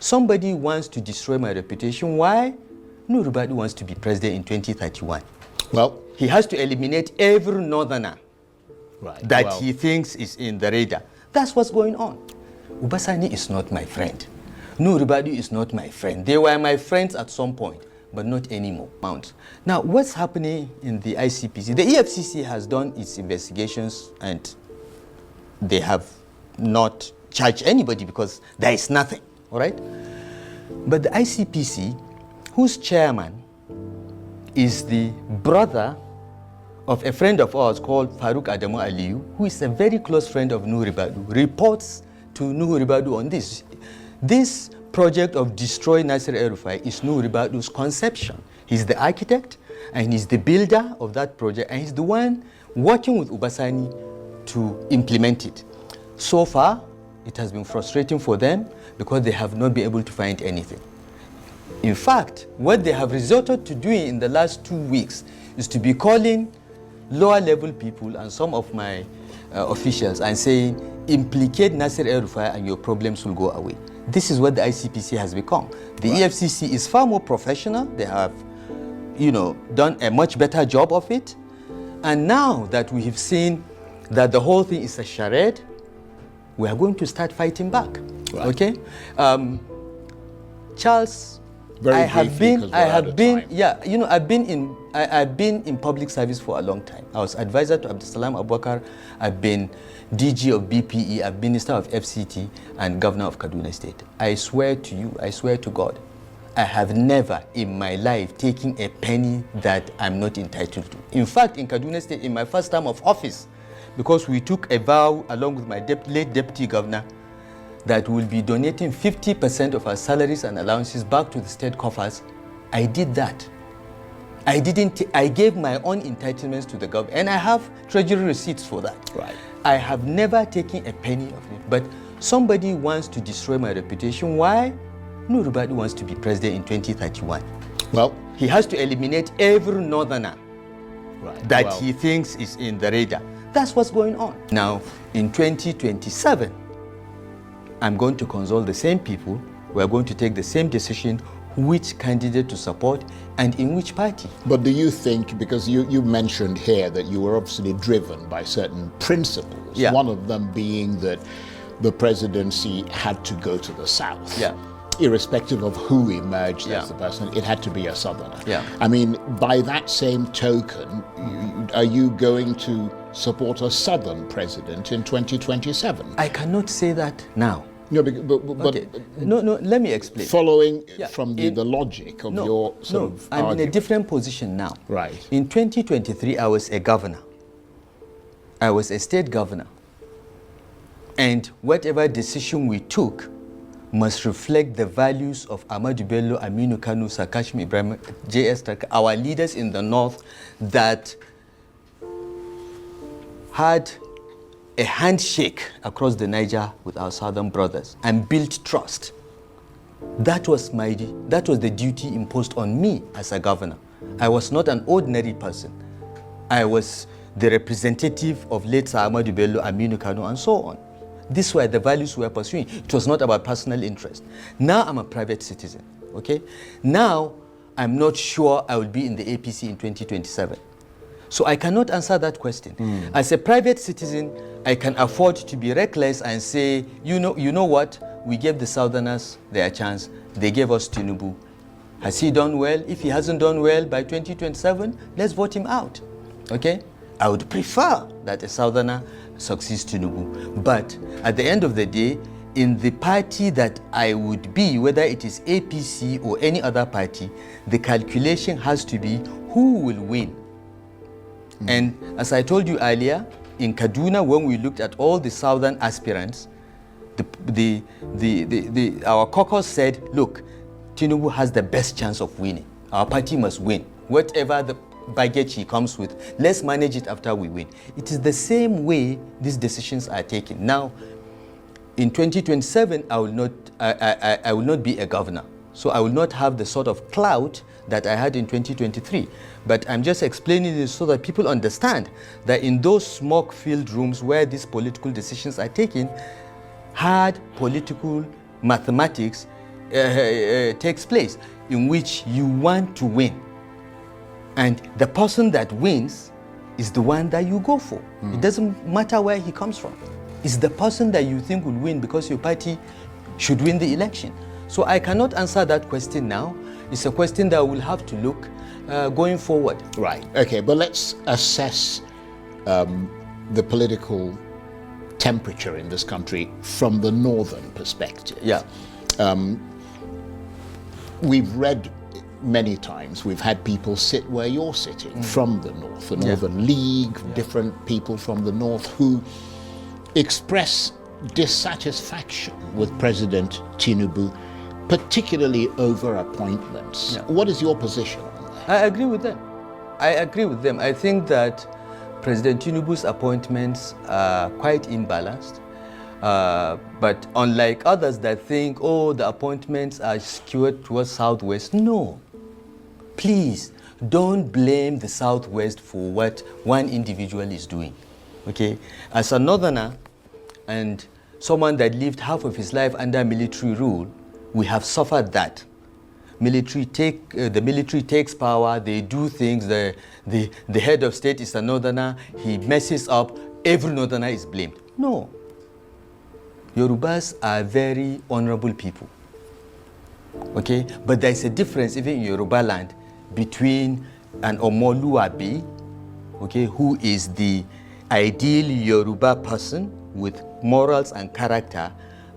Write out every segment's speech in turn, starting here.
somebody wants to destroy my reputation. Why? Nubu Ribadu wants to be president in 2031. Well, he has to eliminate every northerner that well, he thinks is in the radar. That's what's going on. Ubasani is not my friend. Nubu Ribadu is not my friend. They were my friends at some point, but not anymore. Now, what's happening in the ICPC? The EFCC has done its investigations and they have not charged anybody because there is nothing, all right? But the ICPC, whose chairman is the brother of a friend of ours called Farouk Adamu Aliyu, who is a very close friend of Nubu Ribadu, reports to Nubu Ribadu on this. This project of destroy Nasir Rufai is Nubu Ribadu's conception. He's the architect and he's the builder of that project, and he's the one working with Ubasani to implement it. So far, it has been frustrating for them because they have not been able to find anything. In fact, what they have resorted to doing in the last 2 weeks is to be calling lower level people and some of my officials and saying, implicate Nasir Rufai and your problems will go away. This is what the ICPC has become. The EFCC is far more professional. They have, done a much better job of it. And now that we have seen that the whole thing is a charade, we are going to start fighting back. Okay? Charles, I've been in public service for a long time. I was advisor to Abdulsalam Abubakar. I've been DG of BPE, I've been Minister of FCT and Governor of Kaduna State. I swear to you, I swear to God, I have never in my life taken a penny that I'm not entitled to. In fact, in Kaduna State, in my first term of office, because we took a vow along with my late Deputy Governor that we'll be donating 50% of our salaries and allowances back to the state coffers, I did that. I gave my own entitlements to the government, and I have treasury receipts for that. I have never taken a penny of it, but somebody wants to destroy my reputation. Why? Nubu Ribadu wants to be president in 2031. Well, he has to eliminate every northerner that he thinks is in the radar. That's what's going on. Now, in 2027, I'm going to consult the same people. We're going to take the same decision which candidate to support and in which party. But do you think, because you mentioned here that you were obviously driven by certain principles, one of them being that the presidency had to go to the South. Irrespective of who emerged as the person, it had to be a Southerner. I mean, by that same token, are you going to support a Southern president in 2027? I cannot say that now. No, but let me explain. Following from the logic of your sort of I'm argument. in a different position now. Right. In 2023, I was a governor. I was a state governor. And whatever decision we took must reflect the values of Ahmadu Bello, Aminu Kanu, Sakashim Ibrahim, J.S. Taka, our leaders in the north that had a handshake across the Niger with our southern brothers and built trust. That was the duty imposed on me as a governor. I was not an ordinary person. I was the representative of late Sir Ahmadu Bello, Aminu Kanu, and so on. These were the values we were pursuing. It was not about personal interest. Now I'm a private citizen, okay? Now I'm not sure I will be in the APC in 2027. So I cannot answer that question. As a private citizen, I can afford to be reckless and say, you know what? We gave the Southerners their chance. They gave us Tinubu. Has he done well? If he hasn't done well by 2027, let's vote him out, okay? I would prefer that a Southerner succeeds Tinubu. But at the end of the day, in the party that I would be, whether it is APC or any other party, the calculation has to be who will win. And as I told you earlier, in Kaduna, when we looked at all the southern aspirants, our caucus said, look, Tinubu has the best chance of winning. Our party must win. Whatever the baggage he comes with, let's manage it after we win. It is the same way these decisions are taken. Now, in 2027, I will not be a governor. So I will not have the sort of clout that I had in 2023. But I'm just explaining this so that people understand that in those smoke-filled rooms where these political decisions are taken, hard political mathematics takes place in which you want to win. And the person that wins is the one that you go for. It doesn't matter where he comes from. It's the person that you think will win because your party should win the election. So I cannot answer that question now. It's a question that we'll have to look going forward. Right. Okay, but let's assess the political temperature in this country from the northern perspective. Yeah. We've read many times, we've had people sit where you're sitting from the north, the Northern League, different people from the north who express dissatisfaction with President Tinubu, particularly over appointments. What is your position on that? I agree with them. I think that President Tinubu's appointments are quite imbalanced. But unlike others that think, oh, the appointments are skewed towards Southwest, no. Please, don't blame the Southwest for what one individual is doing, okay? As a Northerner and someone that lived half of his life under military rule, we have suffered that. The military takes power, they do things, the head of state is a Northerner, he messes up, every Northerner is blamed. No. Yorubas are very honorable people, okay? But there's a difference even in Yoruba land between an Omoluabi, okay, who is the ideal Yoruba person with morals and character,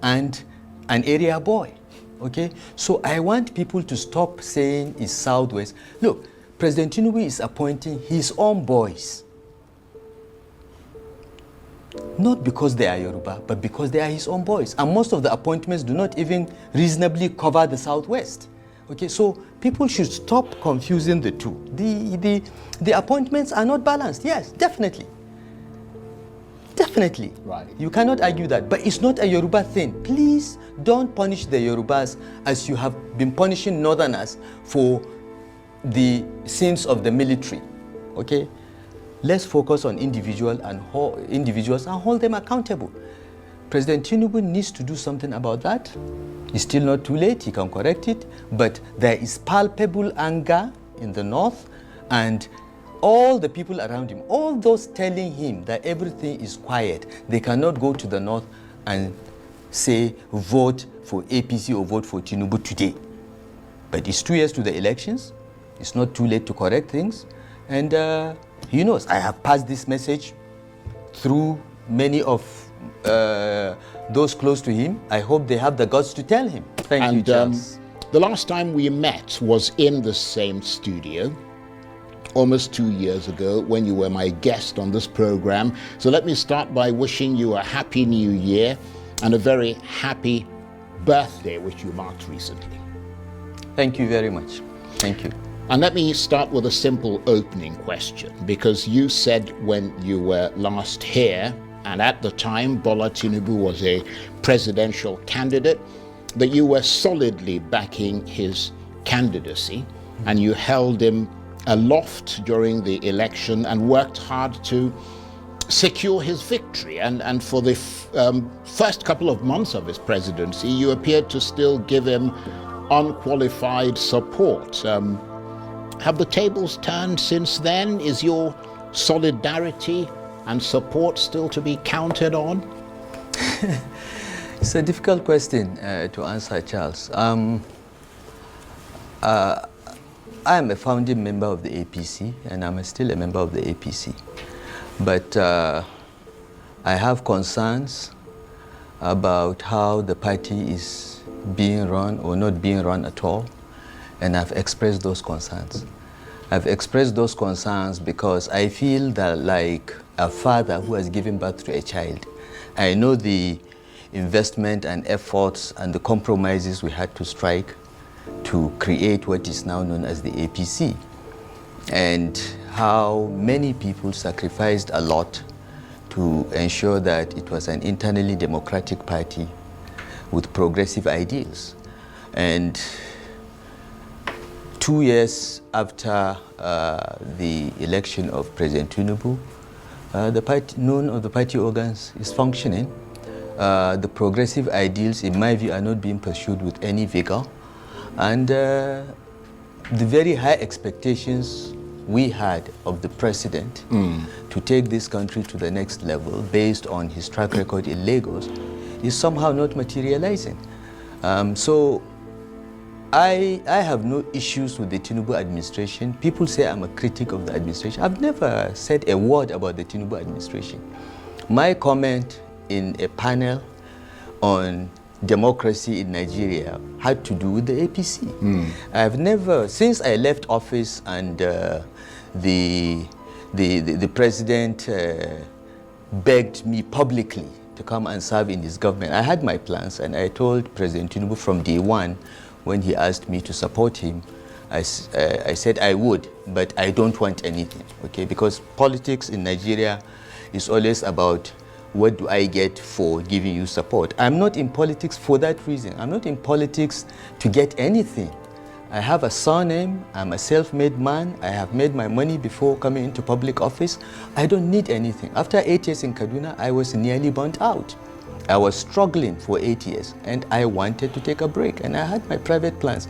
and an area boy, okay? So I want people to stop saying it's Southwest. Look, President Tinubu is appointing his own boys. Not because they are Yoruba, but because they are his own boys. And most of the appointments do not even reasonably cover the Southwest. Okay, so people should stop confusing the two. The appointments are not balanced. Yes, definitely. Definitely. Right. You cannot argue that. But it's not a Yoruba thing. Please don't punish the Yorubas as you have been punishing Northerners for the sins of the military. Okay? Let's focus on individuals and hold them accountable. President Tinubu needs to do something about that. It's still not too late, he can correct it, but there is palpable anger in the north, and all the people around him, all those telling him that everything is quiet, they cannot go to the north and say vote for APC or vote for Tinubu today. But it's 2 years to the elections, it's not too late to correct things, and he knows. I have passed this message through many of those close to him. I hope they have the guts to tell him. Thank you, Charles. The last time we met was in the same studio, almost 2 years ago, when you were my guest on this program. So let me start by wishing you a happy new year and a very happy birthday, which you marked recently. Thank you very much. Thank you. And let me start with a simple opening question, because you said when you were last here, and at the time Bola Tinubu was a presidential candidate, that you were solidly backing his candidacy, and you held him aloft during the election and worked hard to secure his victory. And for the first couple of months of his presidency, you appeared to still give him unqualified support. Have the tables turned since then? Is your solidarity and support still to be counted on? It's a difficult question to answer, Charles. I am a founding member of the APC, and I'm still a member of the APC. But I have concerns about how the party is being run or not being run at all. And I've expressed those concerns. I've expressed those concerns because I feel that, like a father who has given birth to a child, I know the investment and efforts and the compromises we had to strike to create what is now known as the APC, and how many people sacrificed a lot to ensure that it was an internally democratic party with progressive ideals. And 2 years after the election of President Tinubu, none of the party organs is functioning. The progressive ideals, in my view, are not being pursued with any vigor. And the very high expectations we had of the president to take this country to the next level based on his track record in Lagos is somehow not materializing. So I have no issues with the Tinubu administration. People say I'm a critic of the administration. I've never said a word about the Tinubu administration. My comment in a panel on democracy in Nigeria had to do with the APC. I've never, since I left office and the president begged me publicly to come and serve in his government, I had my plans, and I told President Tinubu from day one when he asked me to support him, I said I would, but I don't want anything, okay? Because politics in Nigeria is always about what do I get for giving you support. I'm not in politics for that reason. I'm not in politics to get anything. I have a surname, I'm a self-made man, I have made my money before coming into public office. I don't need anything. After 8 years in Kaduna, I was nearly burnt out. I was struggling for 8 years and I wanted to take a break, and I had my private plans.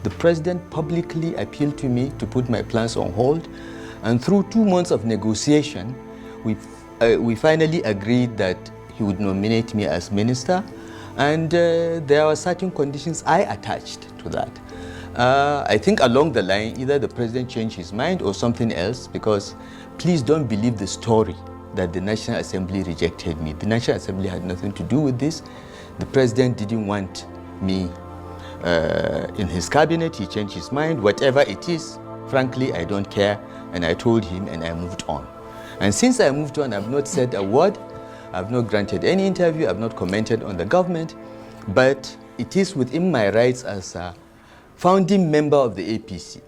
The president publicly appealed to me to put my plans on hold, and through 2 months of negotiation, we finally agreed that he would nominate me as minister, and there were certain conditions I attached to that. I think along the line, either the president changed his mind or something else, because please don't believe the story that the National Assembly rejected me. The National Assembly had nothing to do with this. The president didn't want me in his cabinet. He changed his mind. Whatever it is, frankly, I don't care. And I told him, and I moved on. And since I moved on, I've not said a word. I've not granted any interview. I've not commented on the government. But it is within my rights as a founding member of the APC,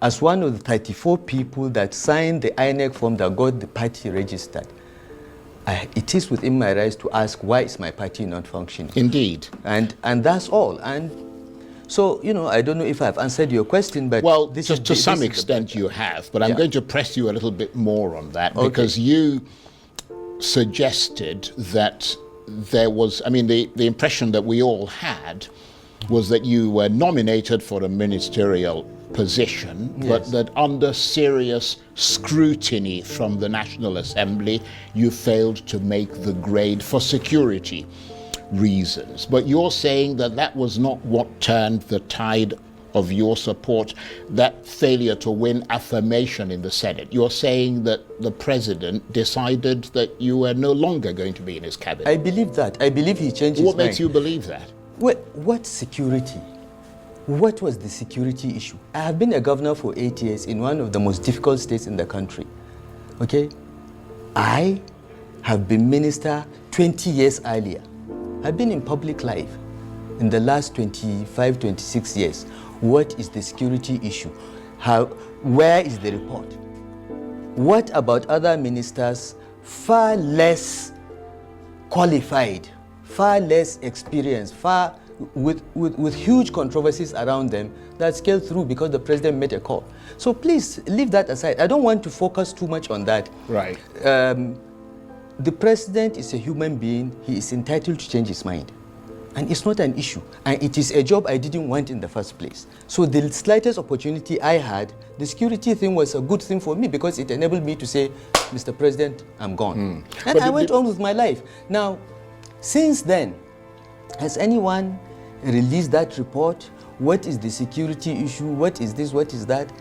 as one of the 34 people that signed the INEC form that got the party registered. It is within my rights to ask, why is my party not functioning? Indeed. And that's all. And so, you know, I don't know if I've answered your question, but... Well, to some extent you have, but I'm going to press you a little bit more on that, because you suggested that there was, I mean, the impression that we all had was that you were nominated for a ministerial position, but that under serious scrutiny from the National Assembly, you failed to make the grade for security reasons. But you're saying that that was not what turned the tide of your support, that failure to win affirmation in the Senate. You're saying that the president decided that you were no longer going to be in his cabinet. I believe that. I believe he changed his mind. What makes you believe that? What security? What was the security issue? I have been a governor for 8 years in one of the most difficult states in the country. Okay? I have been minister 20 years earlier. I've been in public life in the last 25, 26 years. What is the security issue? Where is the report? What about other ministers far less qualified, far less experienced, with huge controversies around them that scaled through because the president made a call? So please leave that aside. I don't want to focus too much on that. Right. The president is a human being. He is entitled to change his mind. And it's not an issue. And it is a job I didn't want in the first place. So the slightest opportunity I had, the security thing was a good thing for me because it enabled me to say, Mr. President, I'm gone. And I went on with my life. Now, since then, has anyone released that report? What is the security issue? What is this? What is that?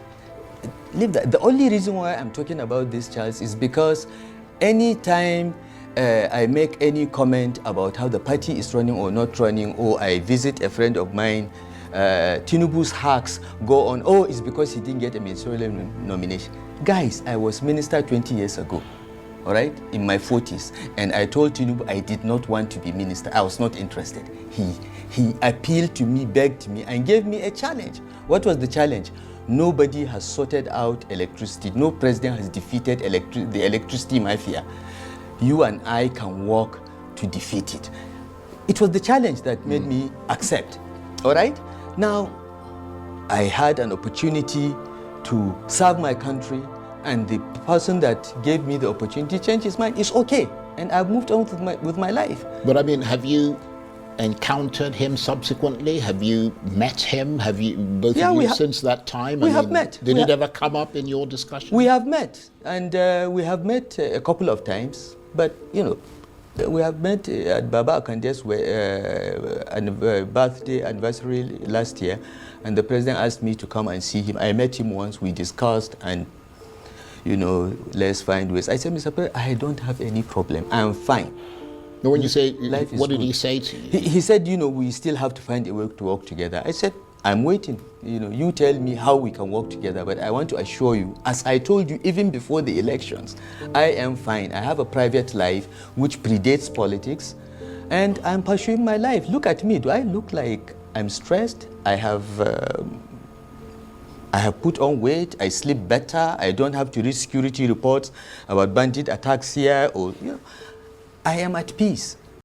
Leave that. The only reason why I'm talking about this, Charles, is because anytime I make any comment about how the party is running or not running, or I visit a friend of mine, Tinubu's hacks go on, oh, it's because he didn't get a ministerial nomination. Guys, I was minister 20 years ago, all right, in my 40s, and I told Tinubu I did not want to be minister. I was not interested. He appealed to me, begged me, and gave me a challenge. What was the challenge? Nobody has sorted out electricity. No president has defeated the electricity mafia. You and I can work to defeat it. It was the challenge that made me accept. All right? Now, I had an opportunity to serve my country, and the person that gave me the opportunity changed his mind. It's okay. and I've moved on with my life. But I mean, have you encountered him subsequently? Have you met him? Have you, both of you, since that time? We have met. Did it ever come up in your discussion? We have met, and we have met a couple of times, but you know, we have met at Baba Akande's birthday anniversary last year, and the president asked me to come and see him. I met him once, we discussed, and you know, let's find ways. I said, Mr. President, I don't have any problem. I'm fine. Now, when you say, Life is what did good. he say to you? He said, you know, we still have to find a way to work together. I said, I'm waiting. You know, you tell me how we can work together, but I want to assure you, as I told you even before the elections, I am fine. I have a private life which predates politics, and I'm pursuing my life. Look at me. Do I look like I'm stressed? I have put on weight. I sleep better. I don't have to read security reports about bandit attacks here, or you know, I am at peace.